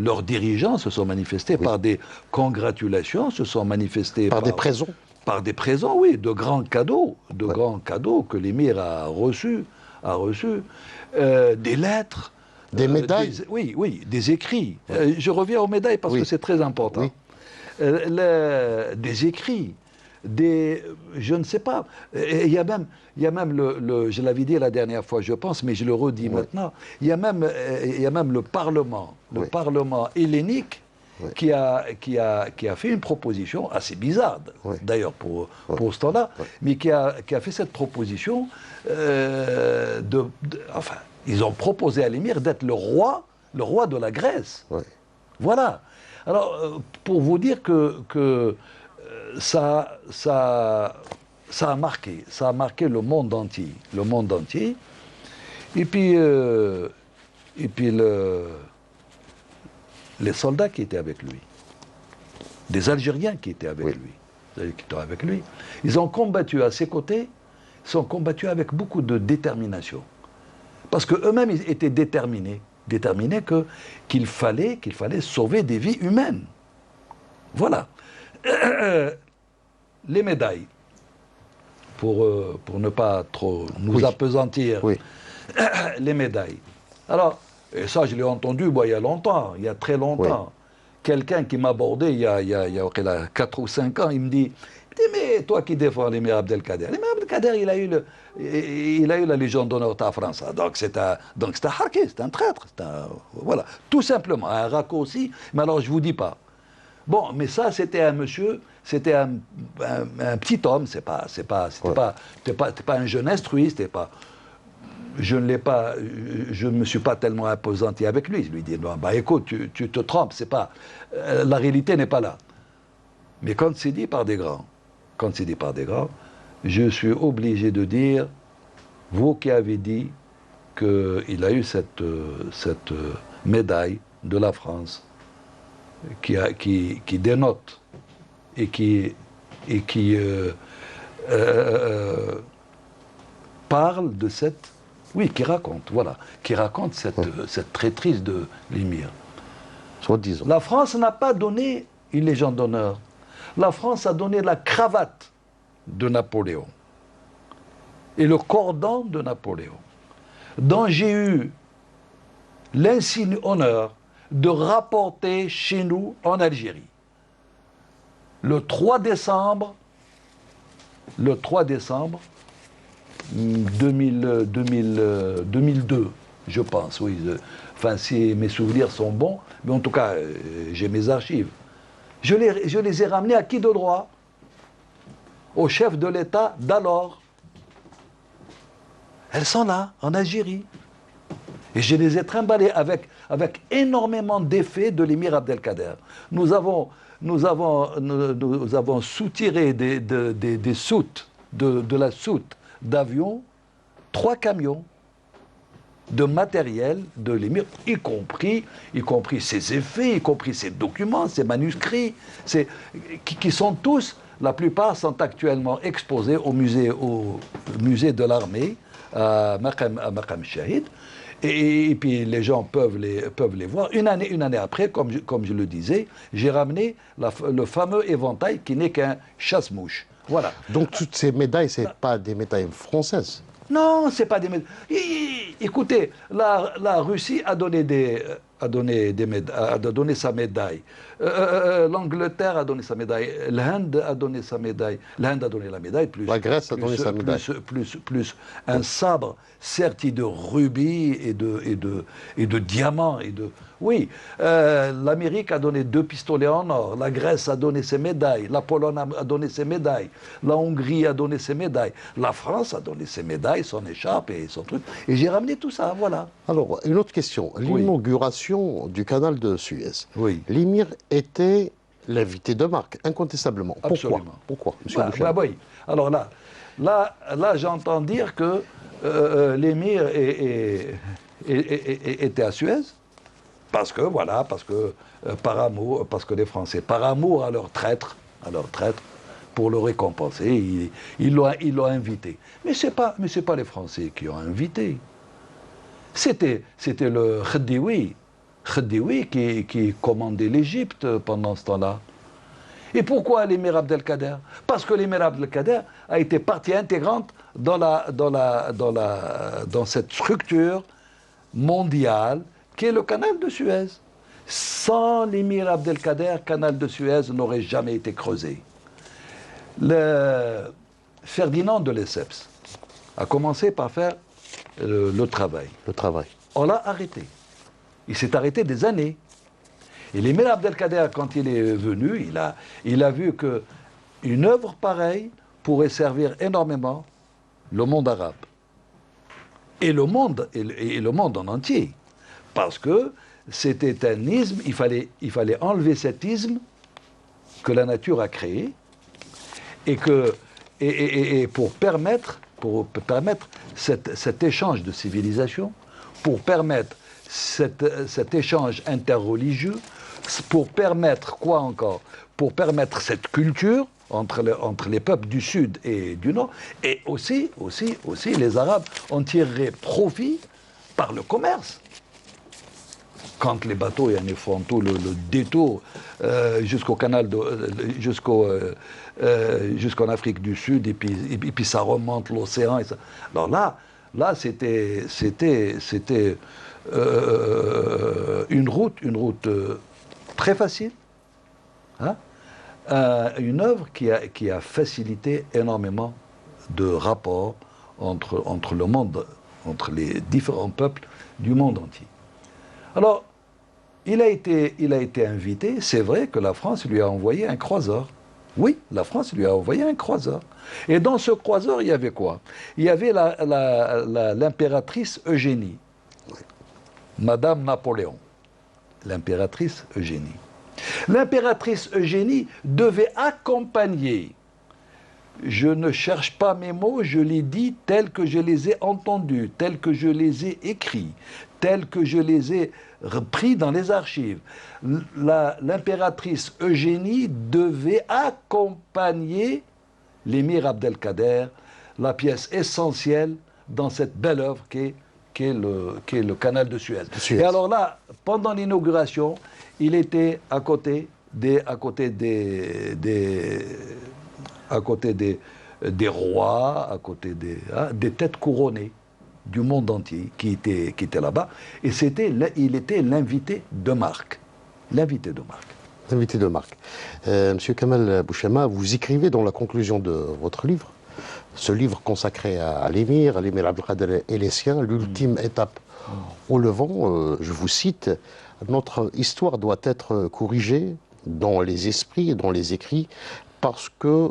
leurs dirigeants se sont manifestés par des congratulations, se sont manifestés par des présents. Par des présents, oui, de grands cadeaux que l'émir a reçus, des lettres, des médailles. Des écrits. Je reviens aux médailles parce que c'est très important. Des écrits. Je ne sais pas. Il y a même je l'avais dit la dernière fois, je pense, mais je le redis maintenant. Il y a même le Parlement hellénique qui a fait une proposition assez bizarre, d'ailleurs pour ce temps-là, mais qui a fait cette proposition enfin, ils ont proposé à l'émir d'être le roi de la Grèce. Voilà. Alors, pour vous dire que ça a marqué le monde entier. Et puis les soldats qui étaient avec lui, des Algériens qui étaient avec lui, ils ont combattu à ses côtés, ils ont combattu avec beaucoup de détermination. Parce qu'eux-mêmes ils étaient déterminés qu'il fallait sauver des vies humaines. Voilà. Les médailles, pour ne pas trop nous appesantir, les médailles. Alors, et ça, je l'ai entendu il y a longtemps, il y a très longtemps. Quelqu'un qui m'a abordé il y a 4 ou 5 ans, il me dit, mais toi qui défends l'émir Abdelkader, l'émir Abdelkader, il a eu la Légion d'honneur de la France. Donc c'est un harki, c'est un traître. Voilà, tout simplement, un raccourci. Mais alors, je ne vous dis pas. Bon, mais ça, c'était un monsieur, c'était un petit homme, c'était pas un jeune instruit, c'était pas. Je ne me suis pas tellement imposanté avec lui. Je lui dis, non, bah écoute, tu te trompes, c'est pas, la réalité n'est pas là. Mais quand c'est dit par des grands, je suis obligé de dire, vous qui avez dit qu'il a eu cette médaille de la France, qui dénote et qui parle de cette... Oui, qui raconte cette traîtrise de l'émir. La France n'a pas donné une Légion d'honneur. La France a donné la cravate de Napoléon et le cordon de Napoléon, dont j'ai eu l'insigne honneur de rapporter chez nous en Algérie. Le 3 décembre 2002, je pense, oui. Enfin, si mes souvenirs sont bons, mais en tout cas, j'ai mes archives. Je les ai ramenés à qui de droit? Au chef de l'État d'alors. Elles sont là, en Algérie. Et je les ai trimballées avec énormément d'effets de l'émir Abdelkader. Nous avons soutiré des soutes, de la soute d'avions, 3 camions de matériel de l'émir, y compris ses effets, y compris ses documents, ses manuscrits, qui sont tous, la plupart sont actuellement exposés au musée de l'armée, à Maqam Shahid. Et puis les gens peuvent les voir. Une année après, comme je le disais, j'ai ramené le fameux éventail qui n'est qu'un chasse-mouche. Voilà. Donc toutes ces médailles, ce n'est pas des médailles françaises? Non, ce n'est pas des médailles. Écoutez, la Russie a donné sa médaille. L'Angleterre a donné sa médaille. L'Inde a donné sa médaille. L'Inde a donné la médaille. La Grèce a donné sa médaille. Plus un sabre serti de rubis et de diamants. Oui, l'Amérique a donné 2 pistolets en or. La Grèce a donné ses médailles. La Pologne a donné ses médailles. La Hongrie a donné ses médailles. La France a donné ses médailles, son écharpe et son truc. Et j'ai ramené tout ça, voilà. Alors, une autre question. L'inauguration du canal de Suez. Oui. L'émir était l'invité de marque, incontestablement. Absolument. Pourquoi, monsieur Bouchel? Oui. Alors là j'entends dire que l'émir était à Suez. Parce que par amour, parce que les Français, par amour à leur traître, pour le récompenser, ils l'ont invité. Mais c'est pas les Français qui ont invité. C'était le Khediwi qui commandait l'Égypte pendant ce temps-là. Et pourquoi l'émir Abdelkader? Parce que l'émir Abdelkader a été partie intégrante dans cette structure mondiale qui est le canal de Suez. Sans l'émir Abdelkader, le canal de Suez n'aurait jamais été creusé. Ferdinand de Lesseps a commencé par faire le travail. On l'a arrêté. Il s'est arrêté des années. Et l'émir Abdelkader, quand il est venu, il a vu qu'une œuvre pareille pourrait servir énormément le monde arabe. Et le monde en entier. Parce que c'était un isme, il fallait enlever cet isme que la nature a créé et pour permettre cet échange de civilisation, pour permettre cet échange interreligieux, pour permettre quoi encore? Pour permettre cette culture entre les peuples du Sud et du Nord, et aussi les Arabes en tireraient profit par le commerce. Quand les bateaux font tout le détour jusqu'au canal, jusqu'en Afrique du Sud, et puis ça remonte l'océan. Alors là c'était une route très facile, hein, une œuvre qui a facilité énormément de rapports entre le monde, entre les différents peuples du monde entier. Alors, il a été invité, c'est vrai que la France lui a envoyé un croiseur. Oui, la France lui a envoyé un croiseur. Et dans ce croiseur, il y avait quoi? Il y avait l'impératrice Eugénie, Madame Napoléon, l'impératrice Eugénie. L'impératrice Eugénie devait accompagner, je ne cherche pas mes mots, je les dis tels que je les ai entendus, tels que je les ai écrits, tels que je les ai repris dans les archives. L'impératrice Eugénie devait accompagner l'émir Abdelkader, la pièce essentielle dans cette belle œuvre qu'est le canal de Suez. Et alors là, pendant l'inauguration, il était à côté des rois, à côté des têtes couronnées du monde entier qui étaient là-bas. Et il était l'invité de marque. L'invité de marque. L'invité de marque. Monsieur Kamal Bouchama, vous écrivez dans la conclusion de votre livre, ce livre consacré à l'émir Abdelkader et les siens, l'ultime étape au Levant, je vous cite, notre histoire doit être corrigée dans les esprits et dans les écrits parce que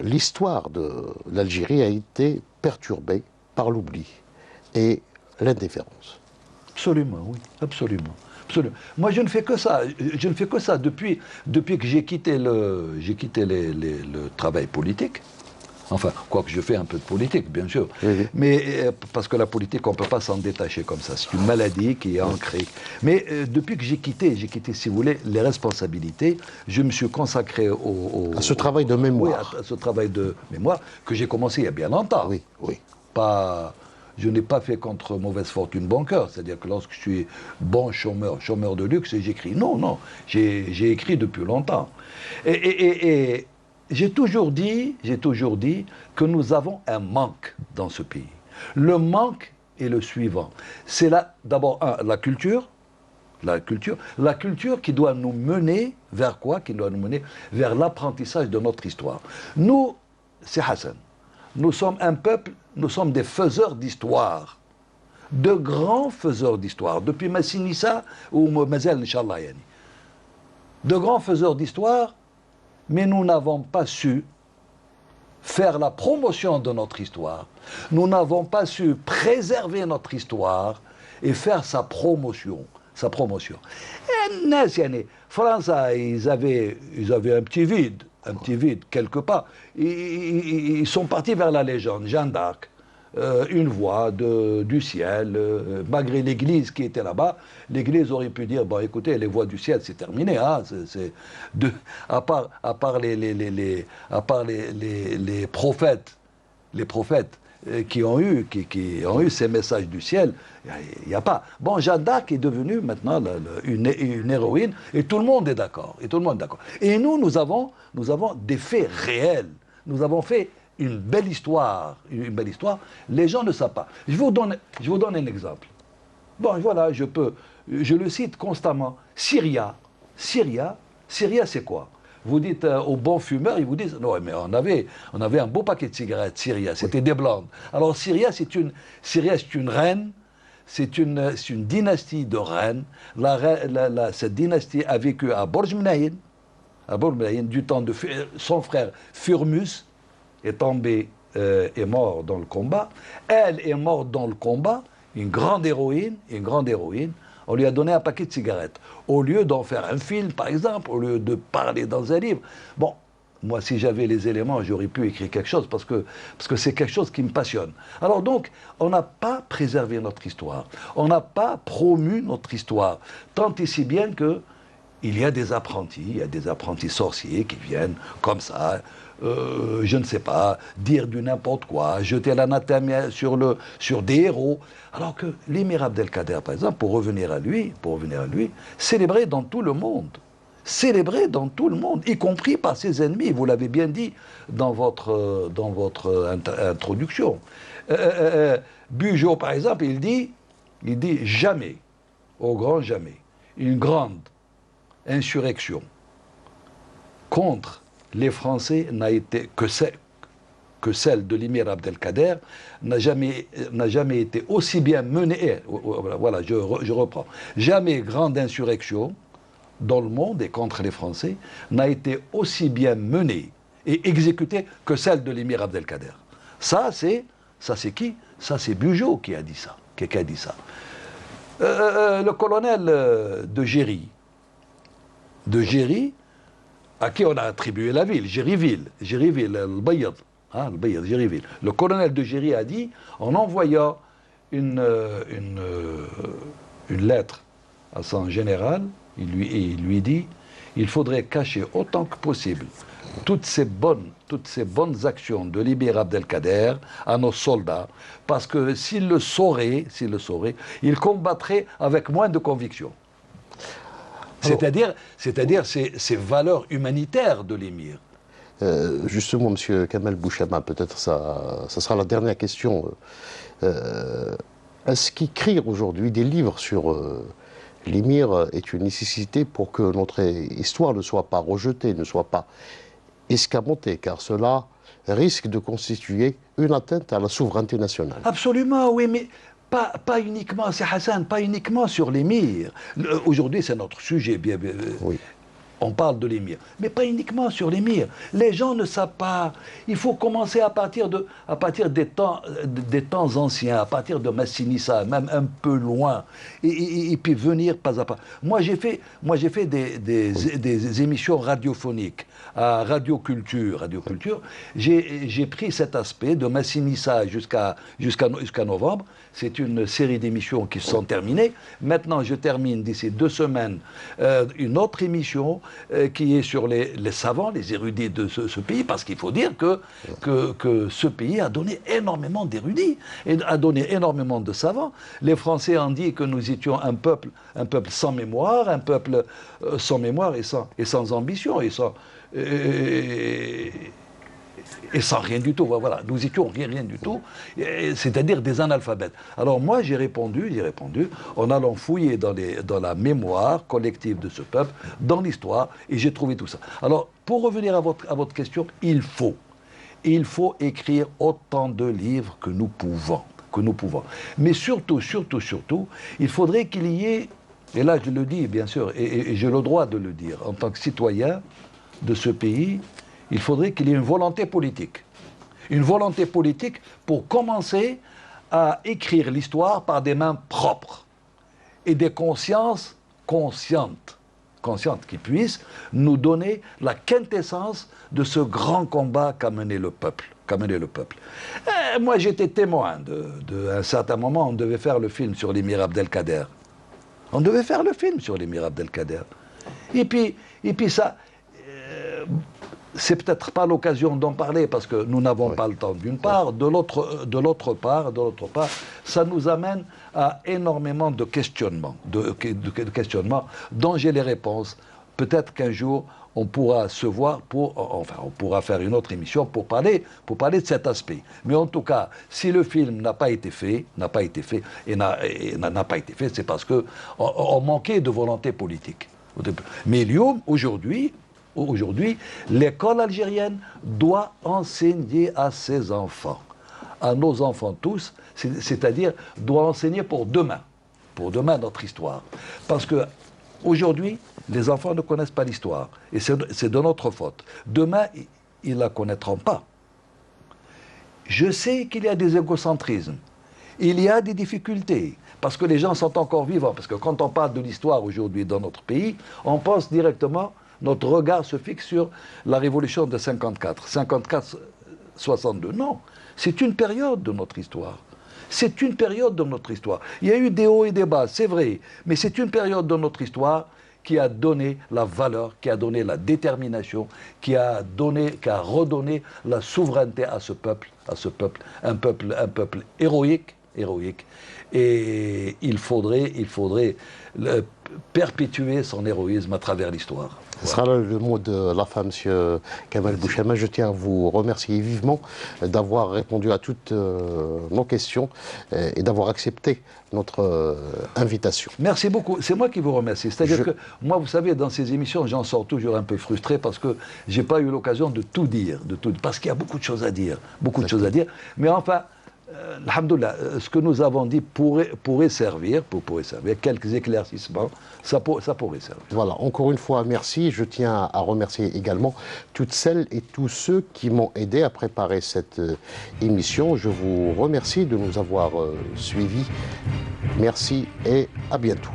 l'histoire de l'Algérie a été perturbée par l'oubli et l'indifférence. Absolument, oui, absolument. Absolument. Moi, je ne fais que ça. Je ne fais que ça depuis que j'ai quitté le travail politique. Enfin, quoique je fais un peu de politique, bien sûr. Oui. Mais parce que la politique, on ne peut pas s'en détacher comme ça. C'est une maladie qui est ancrée. Mais depuis que j'ai quitté, si vous voulez, les responsabilités, je me suis consacré à ce travail de mémoire. Oui, à ce travail de mémoire que j'ai commencé il y a bien longtemps. Oui, oui. Je n'ai pas fait contre mauvaise fortune bon cœur. C'est-à-dire que lorsque je suis bon chômeur de luxe, j'écris. Non, j'ai écrit depuis longtemps. Et j'ai toujours dit que nous avons un manque dans ce pays. Le manque est le suivant. C'est d'abord, la culture. La culture qui doit nous mener vers quoi? Qui doit nous mener vers l'apprentissage de notre histoire. Nous, c'est Hassan. Nous sommes un peuple, nous sommes des faiseurs d'histoire. De grands faiseurs d'histoire. Depuis Massinissa ou Mazel, Inch'Allah. De grands faiseurs d'histoire. Mais nous n'avons pas su faire la promotion de notre histoire. Nous n'avons pas su préserver notre histoire et faire sa promotion. Et les Français, ils avaient un petit vide quelque part. Ils sont partis vers la légende, Jeanne d'Arc. Une voix du ciel, malgré l'église qui était là-bas, l'église aurait pu dire, bon écoutez, les voix du ciel c'est terminé, hein, à part les prophètes qui ont eu ces messages du ciel, il n'y a pas. Bon, Jeanne d'Arc est devenue maintenant une héroïne et tout le monde est d'accord. Et nous avons des faits réels. Nous avons fait une belle histoire. Les gens ne savent pas. Je vous donne un exemple. Bon, voilà, je le cite constamment. Syria, c'est quoi? Vous dites aux bons fumeurs, ils vous disent, non, mais on avait un beau paquet de cigarettes, Syria, c'était des blondes. Alors, Syria, c'est une reine, c'est une dynastie de reines. Cette dynastie a vécu à Borj Mnaïn, du temps de son frère Firmus, est mort dans le combat. Elle est morte dans le combat, une grande héroïne. On lui a donné un paquet de cigarettes. Au lieu d'en faire un film, par exemple, au lieu de parler dans un livre. Bon, moi, si j'avais les éléments, j'aurais pu écrire quelque chose, parce que c'est quelque chose qui me passionne. Alors donc, on n'a pas préservé notre histoire. On n'a pas promu notre histoire. Tant et si bien que il y a des apprentis sorciers qui viennent comme ça, je ne sais pas, dire du n'importe quoi, jeter l'anathème sur des héros. Alors que l'émir Abdelkader, par exemple, pour revenir à lui, célébré dans tout le monde, y compris par ses ennemis, vous l'avez bien dit dans votre introduction. Bugeaud, par exemple, il dit, il dit jamais, au grand jamais, une grande insurrection contre les Français n'a été que celle de l'émir Abdelkader n'a jamais été aussi bien menée. Voilà, je reprends. Jamais grande insurrection dans le monde et contre les Français n'a été aussi bien menée et exécutée que celle de l'émir Abdelkader. Ça c'est qui? Ça c'est Bugeaud qui a dit ça. Le colonel de Géry, à qui on a attribué la ville, Géryville, Al-Bayad, Géryville. Le colonel de Géry a dit, en envoyant une lettre à son général, il lui dit, il faudrait cacher autant que possible toutes ces bonnes actions de l'émir Abdelkader à nos soldats, parce que s'ils le sauraient, ils combattraient avec moins de conviction. C'est-à-dire ces valeurs humanitaires de l'émir. Justement, M. Kamel Bouchama, peut-être ça sera la dernière question. Est-ce qu'écrire aujourd'hui des livres sur l'émir est une nécessité pour que notre histoire ne soit pas rejetée, ne soit pas escamotée, car cela risque de constituer une atteinte à la souveraineté nationale? Absolument, oui, mais pas uniquement, c'est Hassan, pas uniquement sur l'émir. Aujourd'hui, c'est notre sujet, bien. Oui. On parle de l'émir, mais pas uniquement sur l'émir. Les gens ne savent pas. Il faut commencer à partir des temps anciens, à partir de Massinissa, même un peu loin, et puis venir pas à pas. Moi, j'ai fait des émissions radiophoniques à Radio Culture. J'ai pris cet aspect de Massinissa jusqu'à novembre. C'est une série d'émissions qui se sont terminées. Maintenant, je termine d'ici 2 semaines une autre émission qui est sur les savants, les érudits de ce pays, parce qu'il faut dire que ce pays a donné énormément d'érudits, et a donné énormément de savants. Les Français ont dit que nous étions un peuple sans mémoire, un peuple sans mémoire et sans ambition, et sans rien du tout. Voilà, nous étions rien du tout, c'est-à-dire des analphabètes. Alors moi, j'ai répondu en allant fouiller dans la mémoire collective de ce peuple, dans l'histoire, et j'ai trouvé tout ça. Alors, pour revenir à votre question, il faut écrire autant de livres que nous pouvons. Mais surtout, il faudrait qu'il y ait, et là je le dis bien sûr, et j'ai le droit de le dire, en tant que citoyen de ce pays, il faudrait qu'il y ait une volonté politique. Une volonté politique pour commencer à écrire l'histoire par des mains propres et des consciences conscientes qui puissent nous donner la quintessence de ce grand combat qu'a mené le peuple. Moi, j'étais témoin à un certain moment, on devait faire le film sur l'émir Abdelkader. Et puis ça... c'est peut-être pas l'occasion d'en parler parce que nous n'avons pas le temps d'une part. De l'autre part, ça nous amène à énormément de questionnements, dont j'ai les réponses. Peut-être qu'un jour on pourra se voir on pourra faire une autre émission pour parler de cet aspect. Mais en tout cas, si le film n'a pas été fait, c'est parce que on manquait de volonté politique. Mais Lyoum, aujourd'hui, l'école algérienne doit enseigner à ses enfants, à nos enfants tous, c'est-à-dire doit enseigner pour demain notre histoire. Parce que aujourd'hui, les enfants ne connaissent pas l'histoire, et c'est de notre faute. Demain, ils ne la connaîtront pas. Je sais qu'il y a des égocentrismes, il y a des difficultés, parce que les gens sont encore vivants, parce que quand on parle de l'histoire aujourd'hui dans notre pays, on pense directement... Notre regard se fixe sur la révolution de 54-62. Non, c'est une période de notre histoire. Il y a eu des hauts et des bas, c'est vrai, mais c'est une période de notre histoire qui a donné la valeur, qui a donné la détermination, qui a redonné la souveraineté à ce peuple, un peuple héroïque. Et il faudrait perpétuer son héroïsme à travers l'histoire. Ce sera là le mot de la fin, Monsieur Kamal Bouchama. Je tiens à vous remercier vivement d'avoir répondu à toutes nos questions et d'avoir accepté notre invitation. Merci beaucoup. C'est moi qui vous remercie. C'est-à-dire que moi, vous savez, dans ces émissions, j'en sors toujours un peu frustré parce que j'ai pas eu l'occasion de tout dire, parce qu'il y a beaucoup de choses à dire, beaucoup de choses à dire. Mais enfin, alhamdoulilah, ce que nous avons dit pourrait servir, quelques éclaircissements, ça pourrait servir. Voilà, encore une fois, merci. Je tiens à remercier également toutes celles et tous ceux qui m'ont aidé à préparer cette émission. Je vous remercie de nous avoir suivis. Merci et à bientôt.